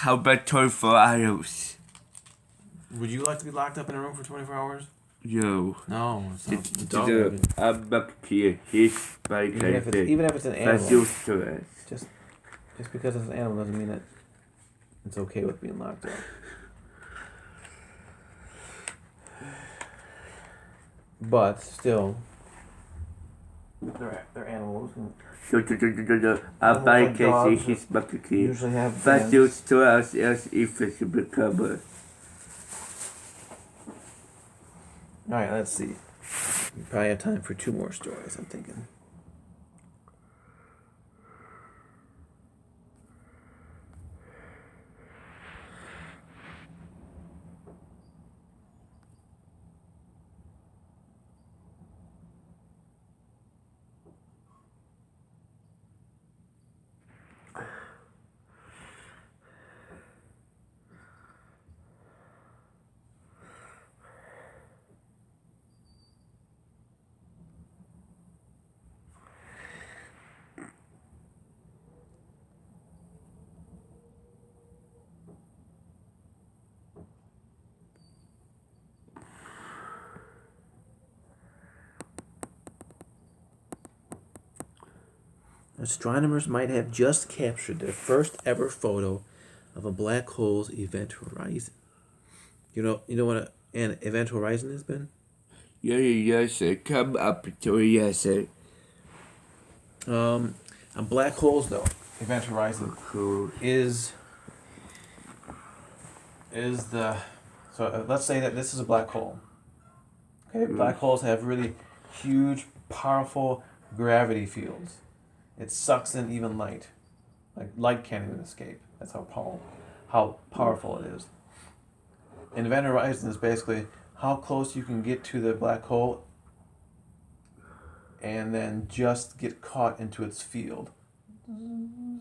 How about 24 hours? Would you like to be locked up in a room for 24 hours? Yo. No, it's not. I'm back here. He's like Even if it's an animal, just because it's an animal doesn't mean that it's okay with being locked up. But still, they're animals. I'm back here. He's back here. Usually have Fast used to us as if it's a cover. Alright, let's see. We probably have time for 2 more stories, I'm thinking. Astronomers might have just captured their first ever photo of a black hole's event horizon. You know what an event horizon has been? Yes, sir. Come up to it, yes, sir. On black holes, though, event horizon is the let's say that this is a black hole. Okay, black holes have really huge, powerful gravity fields. It sucks in even light. Like light can't even escape. That's how powerful it is. And event horizon is basically how close you can get to the black hole and then just get caught into its field.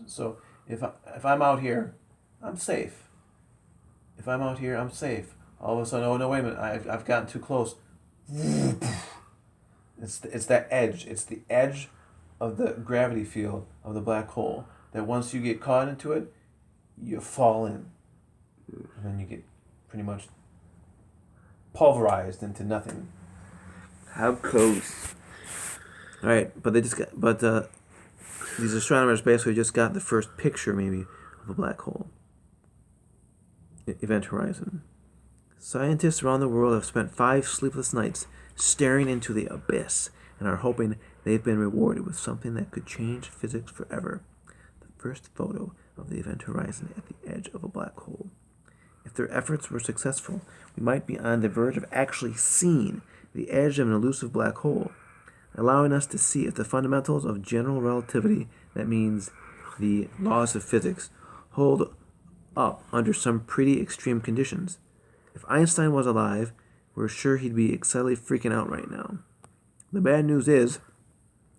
So if I'm out here, I'm safe. If I'm out here, I'm safe. All of a sudden, oh no, wait a minute, I've gotten too close. It's that edge. It's the edge of the gravity field of the black hole that once you get caught into it, you fall in, and then you get pretty much pulverized into nothing. How close? All right, but these astronomers basically just got the first picture, maybe, of a black hole. Event horizon. Scientists around the world have spent 5 sleepless nights staring into the abyss and are hoping they've been rewarded with something that could change physics forever. The first photo of the event horizon at the edge of a black hole. If their efforts were successful, we might be on the verge of actually seeing the edge of an elusive black hole, allowing us to see if the fundamentals of general relativity, that means the laws of physics, hold up under some pretty extreme conditions. If Einstein was alive, we're sure he'd be excitedly freaking out right now. The bad news is,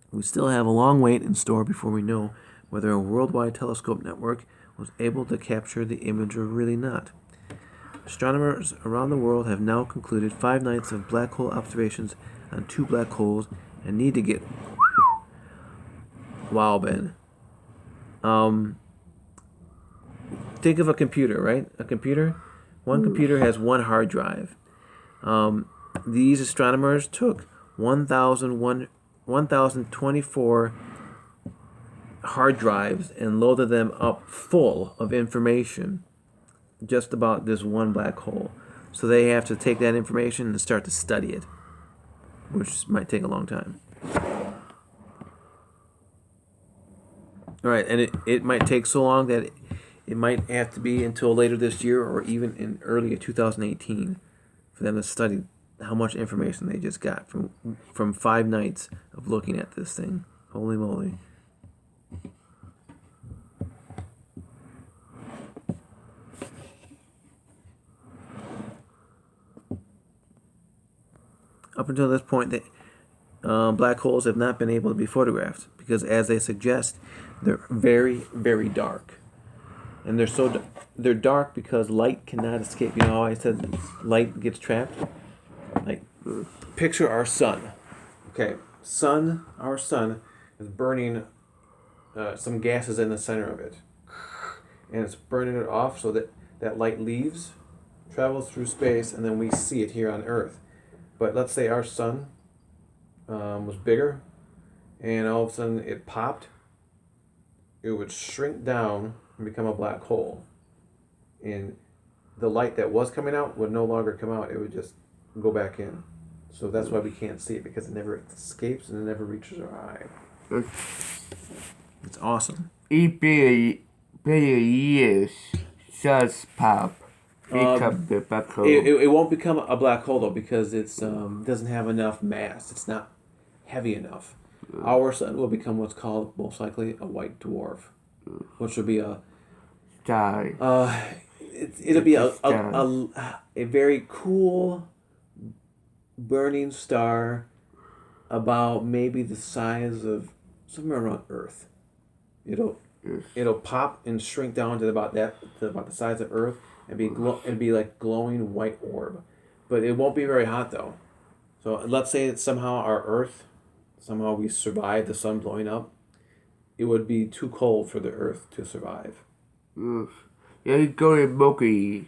we still have a long wait in store before we know whether a worldwide telescope network was able to capture the image or really not. Astronomers around the world have now concluded 5 nights of black hole observations on 2 black holes and need to get... Wow, Ben. Think of a computer, right? A computer? One computer has 1 hard drive. These astronomers took 1,024 hard drives and loaded them up full of information just about this one black hole. So they have to take that information and start to study it, which might take a long time. All right, and it might take so long that it might have to be until later this year or even in early 2018 for them to study how much information they just got from 5 nights of looking at this thing. Holy moly. Up until this point, black holes have not been able to be photographed because, as they suggest, they're very, very dark. And they're dark because light cannot escape. You know how I said light gets trapped? Like, picture our sun. Okay, our sun is burning some gases in the center of it. and it's burning it off so that that light leaves, travels through space, and then we see it here on Earth. But let's say our sun was bigger, and all of a sudden it popped. It would shrink down and become a black hole, and the light that was coming out would no longer come out. It would just go back in. So that's why we can't see it, because it never escapes and it never reaches our eye. It's awesome. In billion years, suns pop, become the black hole. It won't become a black hole though, because it's doesn't have enough mass. It's not heavy enough. Our sun will become what's called most likely a white dwarf, which will be a Die. it'll be a very cool burning star, about maybe the size of somewhere around Earth. It'll pop and shrink down to about the size of Earth, and be like glowing white orb, but it won't be very hot though. So let's say that somehow our Earth, somehow we survive the sun blowing up, it would be too cold for the Earth to survive. Yeah, go to Mercury.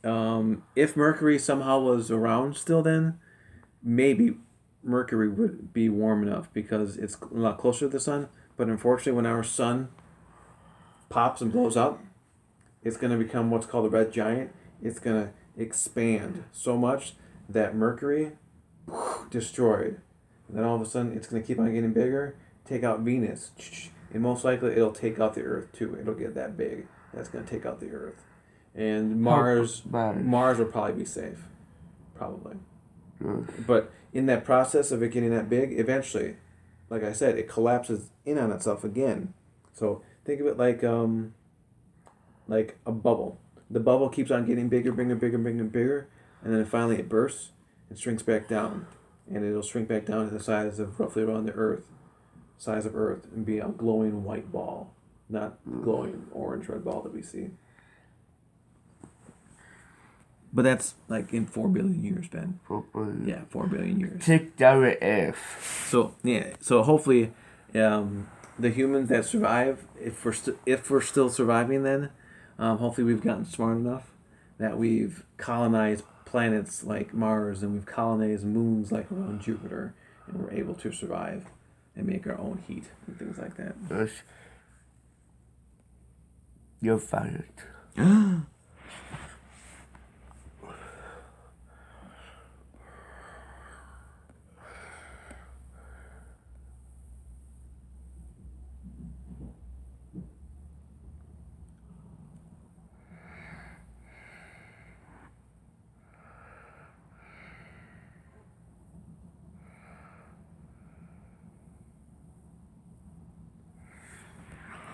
If Mercury somehow was around still, then maybe Mercury would be warm enough because it's a lot closer to the sun. But unfortunately, when our sun pops and blows up, it's going to become what's called a red giant. It's going to expand so much that Mercury destroyed. And then all of a sudden, it's going to keep on getting bigger, take out Venus. And most likely, it'll take out the Earth too. It'll get that big. That's going to take out the Earth. And Mars will probably be safe. Probably. But in that process of it getting that big, eventually, like I said, it collapses in on itself again. So think of it like a bubble. The bubble keeps on getting bigger, bigger, and then finally it bursts and shrinks back down. And it'll shrink back down to the size of roughly around the size of Earth, and be a glowing white ball, not glowing orange red ball that we see. But that's like in 4 billion years, Ben. 4 billion. Yeah, 4 billion years. Take down the Earth. So hopefully, the humans that survive, if we're still surviving, then hopefully we've gotten smart enough that we've colonized planets like Mars, and we've colonized moons like around Jupiter, and we're able to survive and make our own heat and things like that. Yes. You're fired.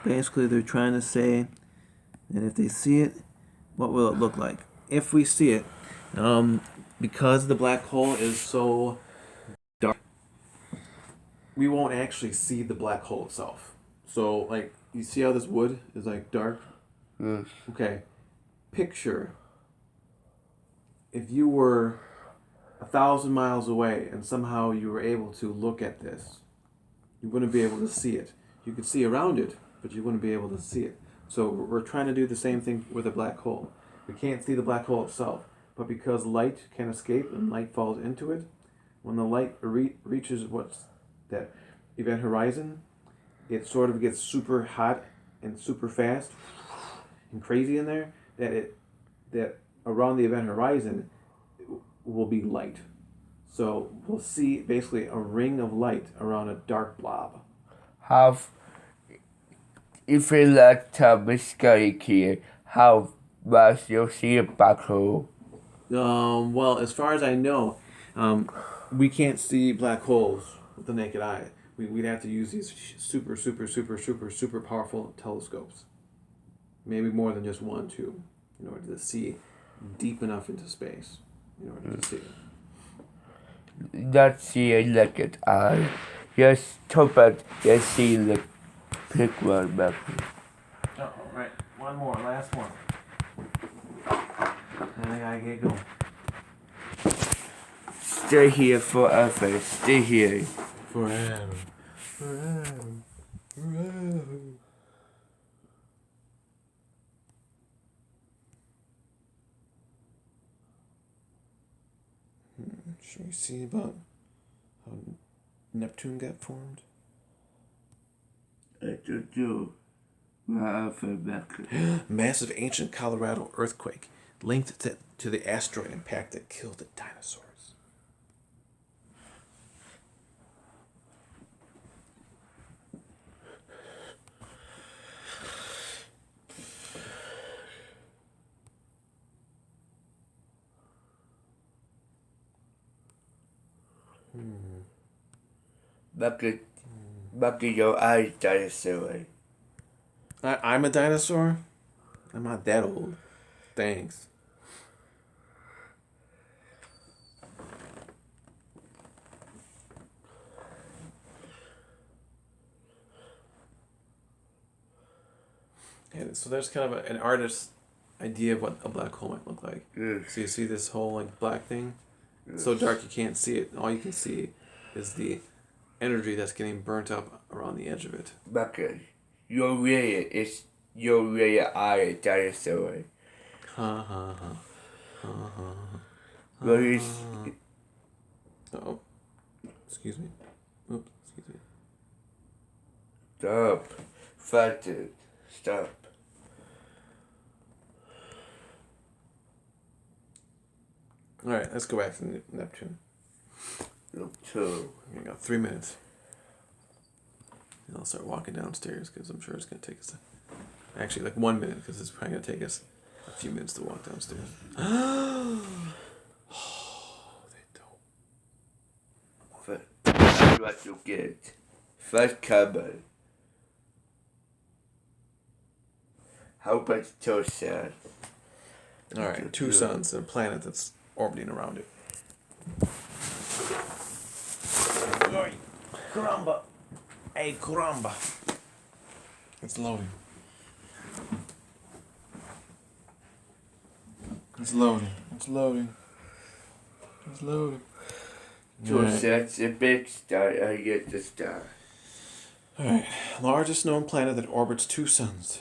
Basically, they're trying to say that if they see it, what will it look like? If we see it, because the black hole is so dark, we won't actually see the black hole itself. So, like, you see how this wood is like dark? Yes. Okay. Picture if you were 1,000 miles away and somehow you were able to look at this, you wouldn't be able to see it. You could see around it, but you wouldn't be able to see it. So we're trying to do the same thing with a black hole. We can't see the black hole itself, but because light can escape and light falls into it, when the light reaches what's that event horizon, it sort of gets super hot and super fast and crazy in there, that around the event horizon will be light. So we'll see basically a ring of light around a dark blob. If you like to study here, how much you'll see a black hole? Well, as far as I know, we can't see black holes with the naked eye. We'd have to use these super powerful telescopes. Maybe more than just 1, 2, in order to see deep enough into space, in order to see it. Not see a naked eye. Just talk about just see the pick one back. Right. One more, last one. And I gotta get going. Stay here forever. Stay here. Forever. Should we see about how Neptune got formed? I don't know. Back. Massive ancient Colorado earthquake linked to the asteroid impact that killed the dinosaurs. Back in your eyes, dinosaur. I'm a dinosaur? I'm not that old. Thanks. And so there's kind of an artist's idea of what a black hole might look like. Yes. So you see this whole like black thing? It's so dark you can't see it. All you can see is the energy that's getting burnt up around the edge of it. Back your really is your really eye, dinosaur. Ha ha ha. Ha ha. What is Oh. Excuse me. Oops, excuse me. stop? Faster. Stop. Alright, let's go back to Neptune. Look too. We got 3 minutes. And I'll start walking downstairs because I'm sure it's going to take us actually like 1 minute because it's probably going to take us a few minutes to walk downstairs. Oh, they don't. That's what you get. First cupboard. How about so sad? Alright, 2 suns and a planet that's orbiting around it. Oi, caramba. Hey, caramba. It's loading. It's loading. It's loading. It's loading. So that's a big star. I get the star. Alright, largest known planet that orbits 2 suns.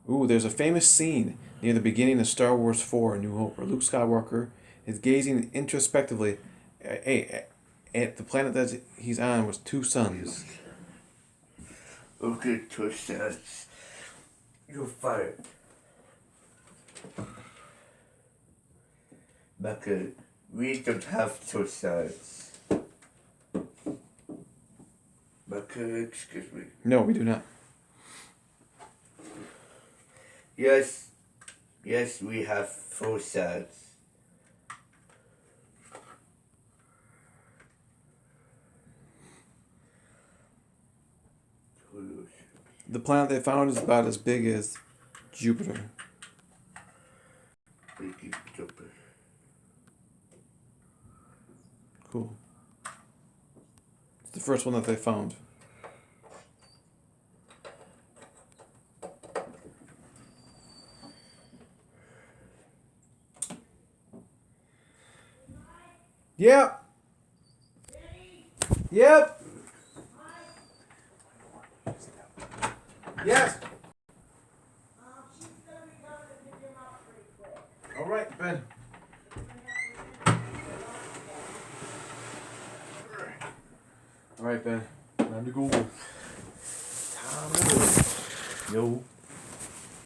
Ooh, there's a famous scene near the beginning of Star Wars 4: A New Hope where Luke Skywalker is gazing introspectively at the planet that he's on with 2 suns. Okay, 2 suns. You're fired. Becca, we don't have 2 suns. Becca, excuse me. No, we do not. Yes, we have 4 suns. The planet they found is about as big as Jupiter. Cool. It's the first one that they found. Yep. Yep. Yes. All right, Ben. All right, Ben. Time to go. Time to go. Yo.